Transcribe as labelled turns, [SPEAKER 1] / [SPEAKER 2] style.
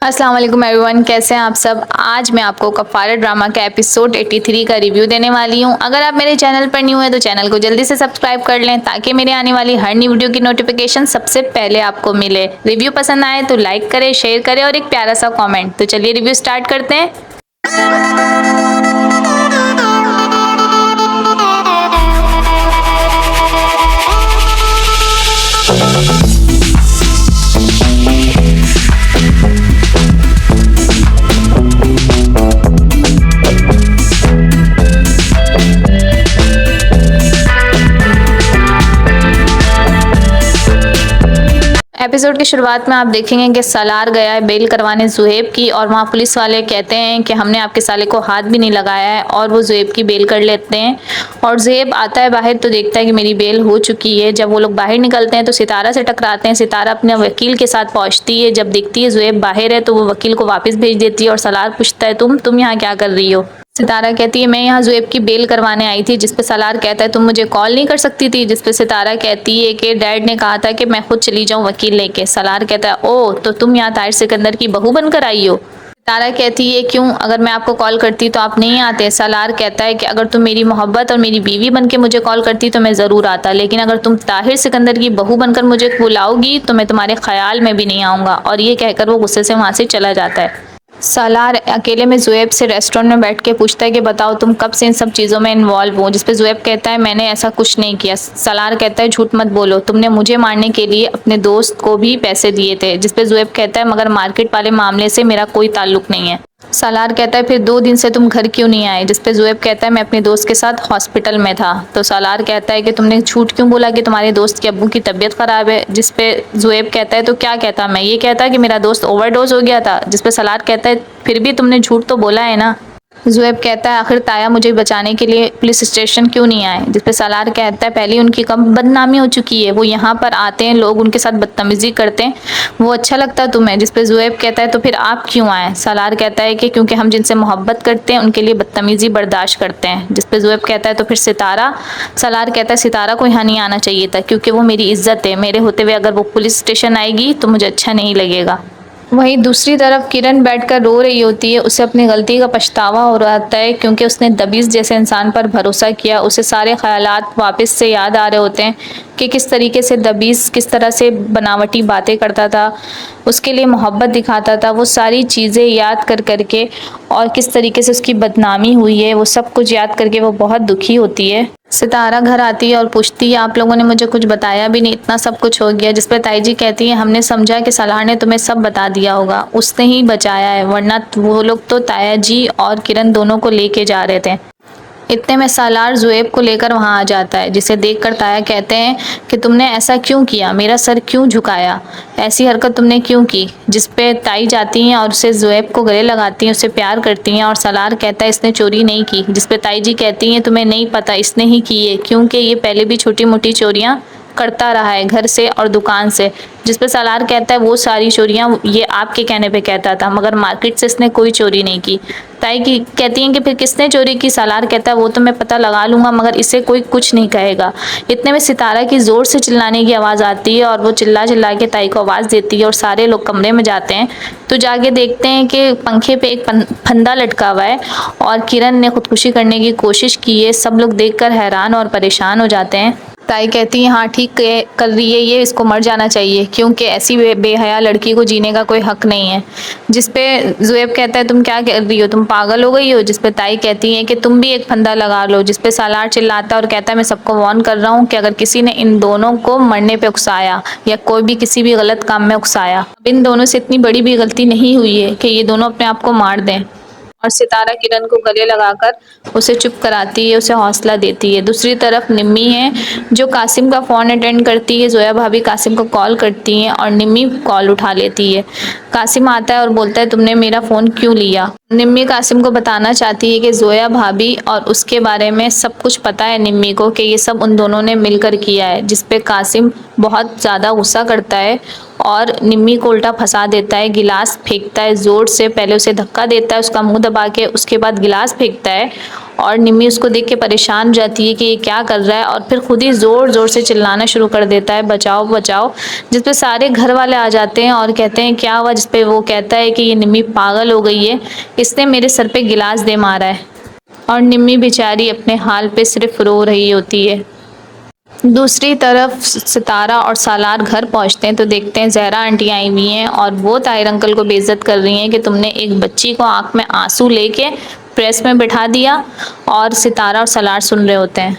[SPEAKER 1] अस्सलाम वालेकुम एवरीवन, कैसे हैं आप सब। आज मैं आपको कफ़ारा ड्रामा का एपिसोड 83 का रिव्यू देने वाली हूं। अगर आप मेरे चैनल पर न्यू हैं तो चैनल को जल्दी से सब्सक्राइब कर लें ताकि मेरे आने वाली हर न्यू वीडियो की नोटिफिकेशन सबसे पहले आपको मिले। रिव्यू पसंद आए तो लाइक करें, शेयर करें और एक प्यारा सा कॉमेंट। तो चलिए रिव्यू स्टार्ट करते हैं। एपिसोड की शुरुआत में आप देखेंगे कि सलार गया है बेल करवाने ज़ुहैब की, और वहाँ पुलिस वाले कहते हैं कि हमने आपके साले को हाथ भी नहीं लगाया है, और वो ज़ुहैब की बेल कर लेते हैं। और ज़ुहैब आता है बाहर तो देखता है कि मेरी बेल हो चुकी है। जब वो लोग बाहर निकलते हैं तो सितारा से टकराते हैं। सितारा अपने वकील के साथ पहुँचती है। जब देखती है ज़ुहैब बाहर है तो वो वकील को वापस भेज देती है और सलार पूछता है तुम यहाँ क्या कर रही हो। सितारा कहती है मैं यहाँ ज़ुहैब की बेल करवाने आई थी, जिस पे सलार कहता है तुम मुझे कॉल नहीं कर सकती थी। जिस पे सितारा कहती है कि डैड ने कहा था कि मैं खुद चली जाऊँ वकील लेके। सलार कहता है ओ तो तुम यहाँ ताहिर सिकंदर की बहू बनकर आई हो। सितारा कहती है क्यों, अगर मैं आपको कॉल करती तो आप नहीं आते। सलार कहता है कि अगर तुम मेरी मोहब्बत और मेरी बीवी बनके मुझे कॉल करती तो मैं ज़रूर आता, लेकिन अगर तुम ताहिर सिकंदर की बहू बनकर मुझे बुलाओगी तो मैं तुम्हारे ख्याल में भी नहीं आऊँगा। और ये कहकर वो गुस्से से वहाँ से चला जाता है। सालार अकेले में ज़ुहैब से रेस्टोरेंट में बैठ के पूछता है कि बताओ तुम कब से इन सब चीज़ों में इन्वॉल्व हो। जिस पे ज़ुहैब कहता है मैंने ऐसा कुछ नहीं किया। सालार कहता है झूठ मत बोलो, तुमने मुझे मारने के लिए अपने दोस्त को भी पैसे दिए थे। जिस पे ज़ुहैब कहता है मगर मार्केट वाले मामले से मेरा कोई ताल्लुक नहीं है। सालार कहता है फिर 2 दिन से तुम घर क्यों नहीं आए। जिस पे ज़ुहैब कहता है मैं अपने दोस्त के साथ हॉस्पिटल में था। तो सालार कहता है कि तुमने झूठ क्यों बोला कि तुम्हारे दोस्त के अब्बू की तबीयत ख़राब है। जिस पे ज़ुहैब कहता है तो क्या कहता, मैं ये कहता कि मेरा दोस्त ओवरडोज हो गया था। जिस पे सालार कहता है फिर भी तुमने झूठ तो बोला है ना। ज़ुहैब कहता है आखिर ताया मुझे बचाने के लिए पुलिस स्टेशन क्यों नहीं आए। जिस पे सालार कहता है पहले उनकी कम बदनामी हो चुकी है, वो यहाँ पर आते हैं, लोग उनके साथ बदतमीजी करते हैं, वो अच्छा लगता है तुम्हें। जिस पे ज़ुहैब कहता है तो फिर आप क्यों आए। सालार कहता है कि क्योंकि हम जिनसे मोहब्बत करते हैं उनके लिए बदतमीजी बर्दाश्त करते हैं। जिस पे ज़ुहैब कहता है तो फिर सितारा। सालार कहता है सितारा को यहाँ नहीं आना चाहिए था क्योंकि वो मेरी इज्जत है, मेरे होते हुए अगर वो पुलिस स्टेशन आएगी तो मुझे अच्छा नहीं लगेगा। वहीं दूसरी तरफ किरण बैठकर रो रही होती है। उसे अपनी गलती का पछतावा हो रहा है क्योंकि उसने दबीज़ जैसे इंसान पर भरोसा किया। उसे सारे ख्यालात वापस से याद आ रहे होते हैं कि किस तरीके से दबीज़ किस तरह से बनावटी बातें करता था, उसके लिए मोहब्बत दिखाता था। वो सारी चीज़ें याद कर करके और किस तरीके से उसकी बदनामी हुई है वो सब कुछ याद करके वो बहुत दुखी होती है। सितारा घर आती है और पूछती है आप लोगों ने मुझे कुछ बताया भी नहीं, इतना सब कुछ हो गया। जिस पर ताई जी कहती है हमने समझा कि सलार ने तुम्हें सब बता दिया होगा, उसने ही बचाया है, वरना वो लोग तो ताया जी और किरण दोनों को लेके जा रहे थे। इतने में सालार ज़ुहैब को लेकर वहाँ आ जाता है, जिसे देखकर ताया कहते हैं कि तुमने ऐसा क्यों किया, मेरा सर क्यों झुकाया, ऐसी हरकत तुमने क्यों की। जिस पे ताई जाती हैं और उसे ज़ुहैब को गले लगाती हैं, उससे प्यार करती हैं। और सालार कहता है इसने चोरी नहीं की। जिस पे ताई जी कहती हैं तुम्हें नहीं पता इसने ही की है, क्योंकि ये पहले भी छोटी मोटी चोरियाँ करता रहा है घर से और दुकान से। जिस पे सालार कहता है वो सारी चोरियां ये आपके कहने पे कहता था, मगर मार्केट से इसने कोई चोरी नहीं की। ताई की कहती हैं कि फिर किसने चोरी की। सालार कहता है वो तो मैं पता लगा लूंगा मगर इसे कोई कुछ नहीं कहेगा। इतने में सितारा की जोर से चिल्लाने की आवाज़ आती है और वो चिल्ला चिल्ला के ताई को आवाज़ देती है और सारे लोग कमरे में जाते हैं तो जाके देखते हैं कि पंखे पे एक फंदा लटका हुआ है और किरण ने खुदकुशी करने की कोशिश की है। सब लोग देखकर हैरान और परेशान हो जाते हैं। ताई कहती है हाँ ठीक कर रही है ये, इसको मर जाना चाहिए क्योंकि ऐसी बेहया लड़की को जीने का कोई हक नहीं है। जिस पे ज़ुहैब कहता है तुम क्या कर रही हो, तुम पागल हो गई हो। जिस पे ताई कहती है कि तुम भी एक फंदा लगा लो। जिस पे सालार चिल्लाता और कहता है मैं सबको वार्न कर रहा हूँ कि अगर किसी ने इन दोनों को मरने पे उकसाया या कोई भी किसी भी गलत काम में उकसाया, इन दोनों से इतनी बड़ी भी गलती नहीं हुई है कि ये दोनों अपने आप को मार दें। और सितारा किरण को गले लगाकर उसे चुप कराती है, उसे हौसला देती है। दूसरी तरफ निम्मी है जो कासिम का फ़ोन अटेंड करती है। जोया भाभी कासिम को कॉल करती हैं और निम्मी कॉल उठा लेती है। कासिम आता है और बोलता है तुमने मेरा फ़ोन क्यों लिया। निम्मी कासिम को बताना चाहती है कि जोया भाभी और उसके बारे में सब कुछ पता है निम्मी को कि ये सब उन दोनों ने मिलकर किया है। जिस पे कासिम बहुत ज़्यादा गुस्सा करता है और निम्मी को उल्टा फंसा देता है, गिलास फेंकता है ज़ोर से, पहले उसे धक्का देता है उसका मुंह दबा के, उसके बाद गिलास फेंकता है और निम्मी उसको देख के परेशान हो जाती है कि ये क्या कर रहा है, और फिर खुद ही ज़ोर ज़ोर से चिल्लाना शुरू कर देता है, बचाओ बचाओ। जिस पे सारे घर वाले आ जाते हैं और कहते हैं क्या हुआ, जिस पे वो कहता है कि ये निम्मी पागल हो गई है, इसने मेरे सर पे गिलास दे मारा है। और निम्मी बेचारी अपने हाल पे सिर्फ रो रही होती है। दूसरी तरफ सितारा और सालार घर पहुंचते हैं तो देखते हैं ज़हरा आंटी आई हुई हैं और वो ताहिर अंकल को बेइज्जत कर रही हैं कि तुमने एक बच्ची को आंख में आंसू लेके प्रेस में बिठा दिया। और सितारा और सालार सुन रहे होते हैं।